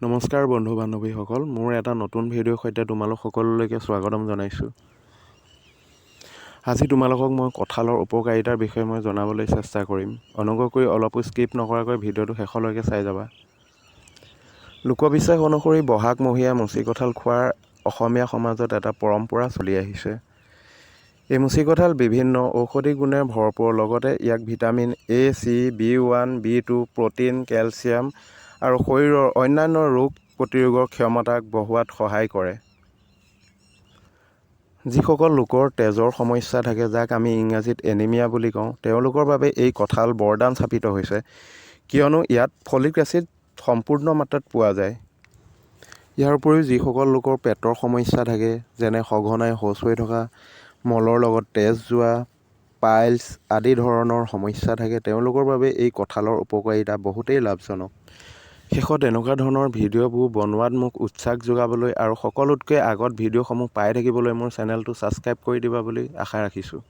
নমস্কাৰ বন্ধু বান্ধৱীসকল, মোৰ এটা নতুন ভিডিঅ'ৰ সৈতে তোমালোক সকলোলৈকে স্বাগতম জনাইছোঁ। আজি তোমালোকক মই কঁঠালৰ উপকাৰিতাৰ বিষয়ে মই জনাবলৈ চেষ্টা কৰিম। অনুগ্ৰহ কৰি অলপো স্কিপ নকৰাকৈ ভিডিঅ'টো শেষলৈকে চাই যাবা। লোকবিশ্বাস অনুসৰি বহাগমহীয়া মুচি কঁঠাল খোৱাৰ অসমীয়া সমাজত এটা পৰম্পৰা চলি আহিছে। এই মুচি কঁঠাল বিভিন্ন ঔষধি গুণেৰে ভৰপূৰ, লগতে ইয়াক vitamin A, C, B1, B2, protein, calcium আৰু শৰীৰৰ অন্যান্য ৰোগ প্ৰতিৰোধৰ ক্ষমতাক বঢ়োৱাত সহায় কৰে। যিসকল লোকৰ তেজৰ সমস্যা থাকে, যাক আমি ইংৰাজীত এনিমিয়া বুলি কওঁ, তেওঁলোকৰ বাবে এই কঁঠাল বৰদান স্থাপিত হৈছে, কিয়নো ইয়াত ফলিক এচিড সম্পূৰ্ণ মাত্ৰাত পোৱা যায়। ইয়াৰ উপৰিও যিসকল লোকৰ পেটৰ সমস্যা থাকে, যেনে সঘনাই শৌচ হৈ থকা, মলৰ লগত তেজ যোৱা, পাইলছ আদি ধৰণৰ সমস্যা থাকে, তেওঁলোকৰ বাবে এই কঁঠালৰ উপকাৰিতা বহুতেই লাভজনক। শেষত এনেকুৱা ধৰণৰ ভিডিঅ'বোৰ বনোৱাত মোক উৎসাহ যোগাবলৈ আৰু সকলোতকৈ আগত ভিডিঅ'সমূহ পাই থাকিবলৈ মোৰ চেনেলটো ছাবস্ক্ৰাইব কৰি দিবা বুলি আশা ৰাখিছোঁ।